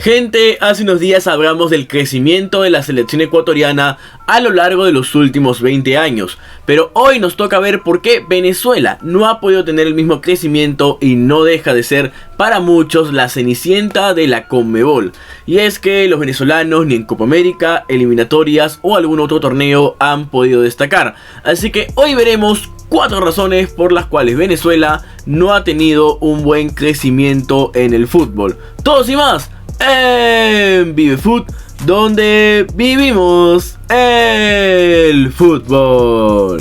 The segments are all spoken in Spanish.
Gente, hace unos días hablamos del crecimiento de la selección ecuatoriana a lo largo de los últimos 20 años, pero hoy nos toca ver por qué Venezuela no ha podido tener el mismo crecimiento y no deja de ser para muchos la cenicienta de la Conmebol. Y es que los venezolanos ni en Copa América, eliminatorias o algún otro torneo han podido destacar, así que hoy veremos 4 razones por las cuales Venezuela no ha tenido un buen crecimiento en el fútbol. Todos y más en ViveFoot, donde vivimos el fútbol.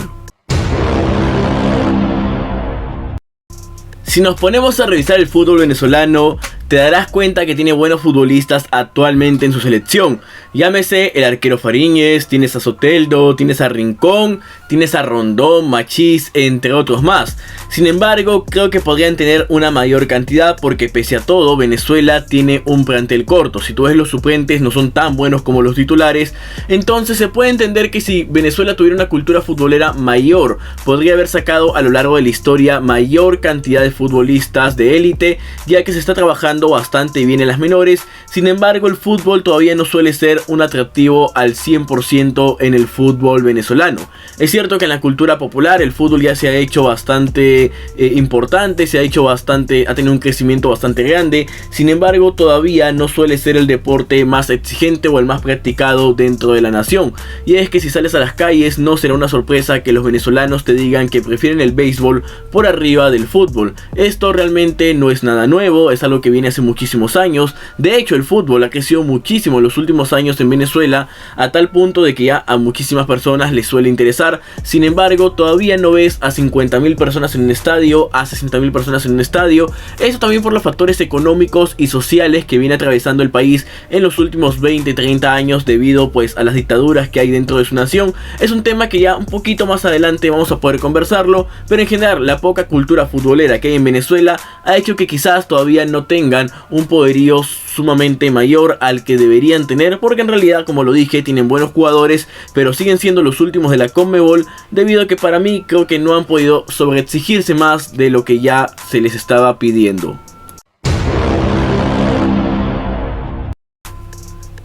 Si nos ponemos a revisar el fútbol venezolano, te darás cuenta que tiene buenos futbolistas actualmente en su selección. Llámese el arquero Fariñez, tienes a Soteldo, tienes a Rincón, tienes a Rondón, Machís, entre otros más. Sin embargo, creo que podrían tener una mayor cantidad porque pese a todo, Venezuela tiene un plantel corto. Si tú ves los suplentes no son tan buenos como los titulares. Entonces se puede entender que si Venezuela tuviera una cultura futbolera mayor, podría haber sacado a lo largo de la historia mayor cantidad de futbolistas de élite, ya que se está trabajando bastante bien en las menores. Sin embargo, el fútbol todavía no suele ser un atractivo al 100% en el fútbol venezolano. Es cierto que en la cultura popular el fútbol ya se ha hecho bastante importante, ha tenido un crecimiento bastante grande. Sin embargo, todavía no suele ser el deporte más exigente o el más practicado dentro de la nación. Y es que si sales a las calles no será una sorpresa que los venezolanos te digan que prefieren el béisbol por arriba del fútbol. Esto realmente no es nada nuevo, es algo que viene hace muchísimos años. De hecho, el fútbol ha crecido muchísimo en los últimos años en Venezuela, a tal punto de que ya a muchísimas personas les suele interesar. Sin embargo, todavía no ves a 50.000 personas en un estadio, a 60.000 personas en un estadio. Eso también por los factores económicos y sociales que viene atravesando el país en los últimos 20-30 años debido pues a las dictaduras que hay dentro de su nación. Es un tema que ya un poquito más adelante vamos a poder conversarlo, pero en general la poca cultura futbolera que hay en Venezuela ha hecho que quizás todavía no tengan un poderío sumamente mayor al que deberían tener, porque en realidad, como lo dije, tienen buenos jugadores, pero siguen siendo los últimos de la Conmebol, debido a que para mí creo que no han podido sobreexigirse más de lo que ya se les estaba pidiendo.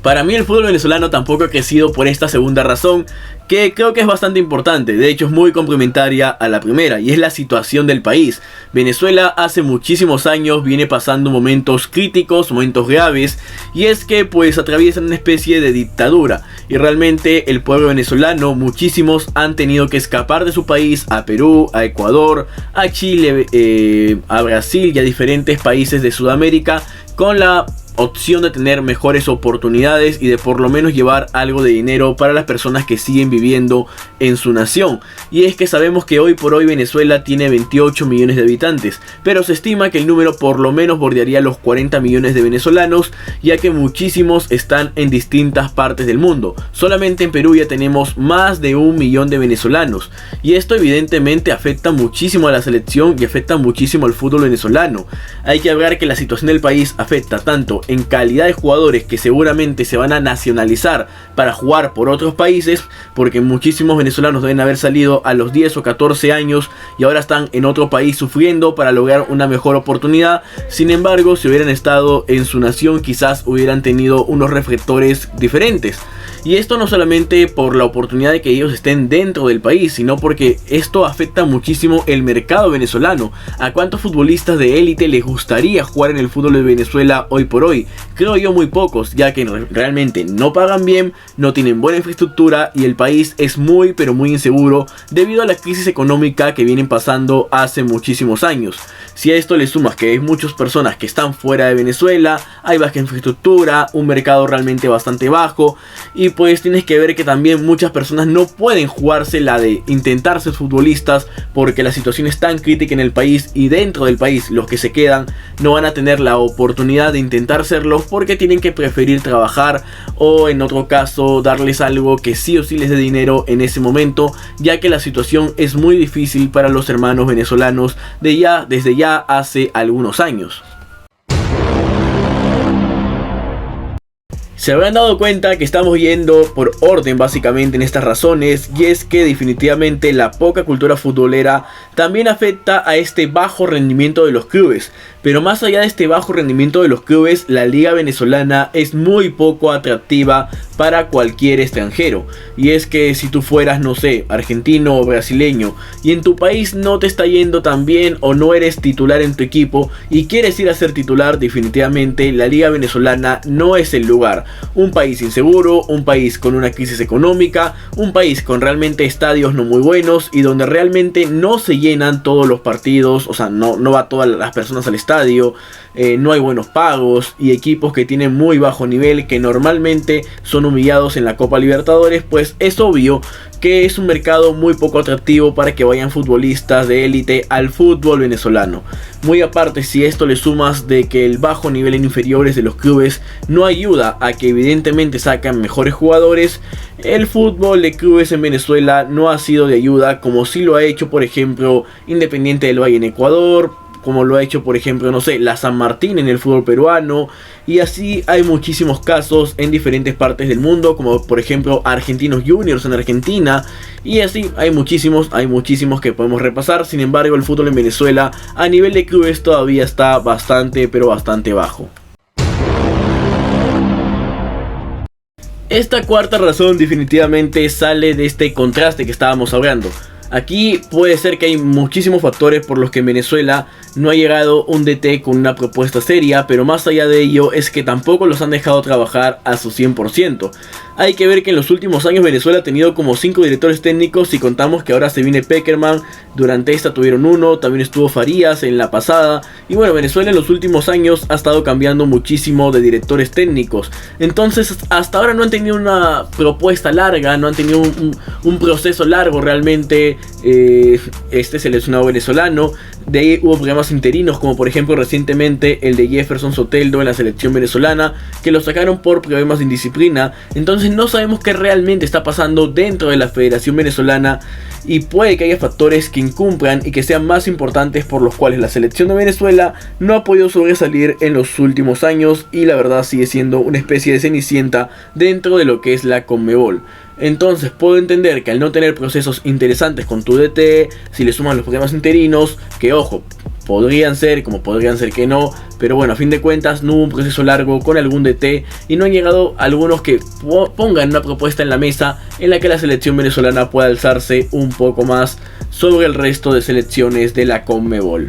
Para mí el fútbol venezolano tampoco ha crecido por esta segunda razón, que creo que es bastante importante, de hecho es muy complementaria a la primera, y es la situación del país. Venezuela hace muchísimos años viene pasando momentos críticos, momentos graves, y es que pues atraviesan una especie de dictadura, y realmente el pueblo venezolano, muchísimos han tenido que escapar de su país a Perú, a Ecuador, a Chile, a Brasil y a diferentes países de Sudamérica, con la opción de tener mejores oportunidades y de por lo menos llevar algo de dinero para las personas que siguen viviendo en su nación. Y es que sabemos que hoy por hoy Venezuela tiene 28 millones de habitantes, pero se estima que el número por lo menos bordearía los 40 millones de venezolanos, ya que muchísimos están en distintas partes del mundo. Solamente en Perú ya tenemos más de 1 millón de venezolanos, y esto evidentemente afecta muchísimo a la selección y afecta muchísimo al fútbol venezolano. Hay que hablar que la situación del país afecta tanto en calidad de jugadores que seguramente se van a nacionalizar para jugar por otros países, porque muchísimos venezolanos deben haber salido a los 10 o 14 años y ahora están en otro país sufriendo para lograr una mejor oportunidad. Sin embargo, si hubieran estado en su nación, quizás hubieran tenido unos reflectores diferentes. Y esto no solamente por la oportunidad de que ellos estén dentro del país, sino porque esto afecta muchísimo el mercado venezolano. ¿A cuántos futbolistas de élite les gustaría jugar en el fútbol de Venezuela hoy por hoy? Creo yo muy pocos, ya que realmente no pagan bien, no tienen buena infraestructura y el país es muy pero muy inseguro debido a la crisis económica que vienen pasando hace muchísimos años. Si a esto le sumas que hay muchas personas que están fuera de Venezuela, hay baja infraestructura, un mercado realmente bastante bajo, y pues tienes que ver que también muchas personas no pueden jugarse la de intentar ser futbolistas porque la situación es tan crítica en el país, y dentro del país los que se quedan no van a tener la oportunidad de intentar serlo porque tienen que preferir trabajar o en otro caso darles algo que sí o sí les dé dinero en ese momento, ya que la situación es muy difícil para los hermanos venezolanos desde ya hace algunos años. Se habrán dado cuenta que estamos yendo por orden básicamente en estas razones, y es que definitivamente la poca cultura futbolera también afecta a este bajo rendimiento de los clubes. Pero más allá de este bajo rendimiento de los clubes, la liga venezolana es muy poco atractiva para cualquier extranjero. Y es que si tú fueras, no sé, argentino o brasileño, y en tu país no te está yendo tan bien o no eres titular en tu equipo y quieres ir a ser titular, definitivamente la liga venezolana no es el lugar. Un país inseguro, un país con una crisis económica, un país con realmente estadios no muy buenos y donde realmente no se llenan todos los partidos, o sea, no va todas las personas al estadio, no hay buenos pagos y equipos que tienen muy bajo nivel, que normalmente son humillados en la Copa Libertadores. Pues es obvio que es un mercado muy poco atractivo para que vayan futbolistas de élite al fútbol venezolano. Muy aparte, si esto le sumas de que el bajo nivel en inferiores de los clubes no ayuda a que evidentemente sacan mejores jugadores, el fútbol de clubes en Venezuela no ha sido de ayuda, como sí lo ha hecho, por ejemplo, Independiente del Valle en Ecuador, como lo ha hecho, por ejemplo, no sé, la San Martín en el fútbol peruano. Y así hay muchísimos casos en diferentes partes del mundo, como por ejemplo Argentinos Juniors en Argentina. Y así hay muchísimos que podemos repasar. Sin embargo, el fútbol en Venezuela a nivel de clubes todavía está bastante, pero bastante bajo. Esta cuarta razón definitivamente sale de este contraste que estábamos hablando. Aquí puede ser que hay muchísimos factores por los que en Venezuela no ha llegado un DT con una propuesta seria, pero más allá de ello es que tampoco los han dejado trabajar a su 100%. Hay que ver que en los últimos años Venezuela ha tenido como 5 directores técnicos, si contamos que ahora se viene Peckerman, durante esta tuvieron uno, también estuvo Farías en la pasada. Y bueno, Venezuela en los últimos años ha estado cambiando muchísimo de directores técnicos. Entonces hasta ahora no han tenido una propuesta larga, no han tenido un proceso largo realmente. Este seleccionado venezolano. De ahí hubo programas interinos, como por ejemplo recientemente el de Jefferson Soteldo en la selección venezolana, que lo sacaron por problemas de indisciplina. Entonces no sabemos qué realmente está pasando dentro de la Federación Venezolana, y puede que haya factores que incumplan y que sean más importantes por los cuales la selección de Venezuela no ha podido sobresalir en los últimos años, y la verdad sigue siendo una especie de cenicienta dentro de lo que es la Conmebol. Entonces puedo entender que al no tener procesos interesantes con tu DT, si le suman los programas interinos, que ojo, podrían ser como podrían ser que no, pero bueno, a fin de cuentas no hubo un proceso largo con algún DT y no han llegado algunos que pongan una propuesta en la mesa en la que la selección venezolana pueda alzarse un poco más sobre el resto de selecciones de la Conmebol.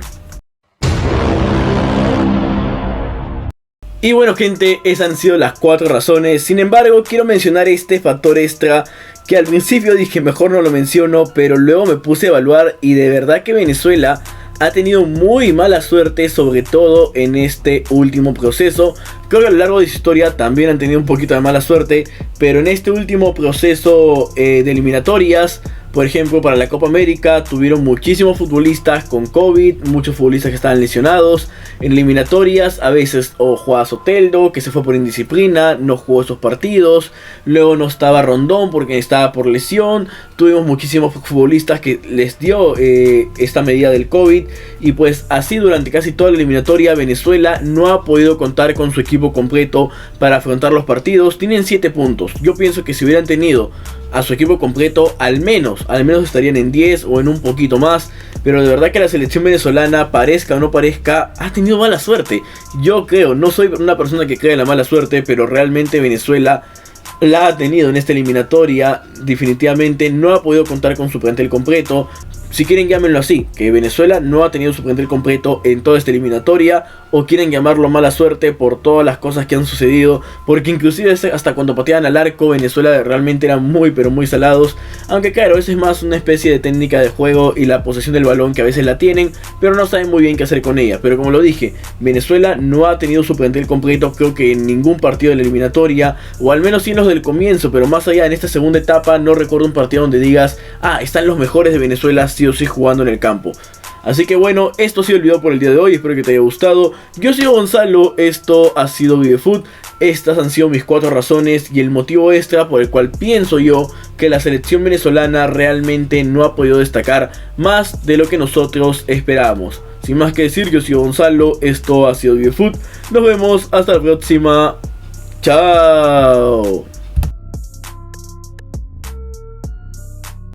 Y bueno gente, esas han sido las 4 razones. Sin embargo, quiero mencionar este factor extra que al principio dije mejor no lo menciono, pero luego me puse a evaluar y de verdad que Venezuela ha tenido muy mala suerte, sobre todo en este último proceso. Creo que a lo largo de su historia también han tenido un poquito de mala suerte, pero en este último proceso de eliminatorias, por ejemplo para la Copa América, tuvieron muchísimos futbolistas con COVID, muchos futbolistas que estaban lesionados. En eliminatorias a veces jugaba Soteldo, que se fue por indisciplina, no jugó esos partidos. Luego no estaba Rondón porque estaba por lesión. Tuvimos muchísimos futbolistas que les dio esta medida del COVID. Y pues así durante casi toda la eliminatoria Venezuela no ha podido contar con su equipo completo para afrontar los partidos. Tienen 7 puntos. Yo pienso que si hubieran tenido a su equipo completo al menos estarían en 10 o en un poquito más. Pero de verdad que la selección venezolana, parezca o no parezca, ha tenido mala suerte. Yo creo, no soy una persona que cree en la mala suerte, pero realmente Venezuela la ha tenido en esta eliminatoria. Definitivamente no ha podido contar con su plantel completo. Si quieren llámenlo así, que Venezuela no ha tenido su plantel completo en toda esta eliminatoria, o quieren llamarlo mala suerte por todas las cosas que han sucedido, porque inclusive hasta cuando pateaban al arco Venezuela realmente eran muy pero muy salados, aunque claro, eso es más una especie de técnica de juego y la posesión del balón que a veces la tienen, pero no saben muy bien qué hacer con ella. Pero como lo dije, Venezuela no ha tenido su plantel completo, creo que en ningún partido de la eliminatoria, o al menos sí en los del comienzo, pero más allá en esta segunda etapa no recuerdo un partido donde digas, están los mejores de Venezuela sí o sí jugando en el campo. Así que bueno, esto ha sido el video por el día de hoy, espero que te haya gustado. Yo soy Gonzalo, esto ha sido Videofoot. Estas han sido mis 4 razones y el motivo extra por el cual pienso yo que la selección venezolana realmente no ha podido destacar más de lo que nosotros esperábamos. Sin más que decir, yo soy Gonzalo, esto ha sido Videofoot. Nos vemos hasta la próxima. Chao.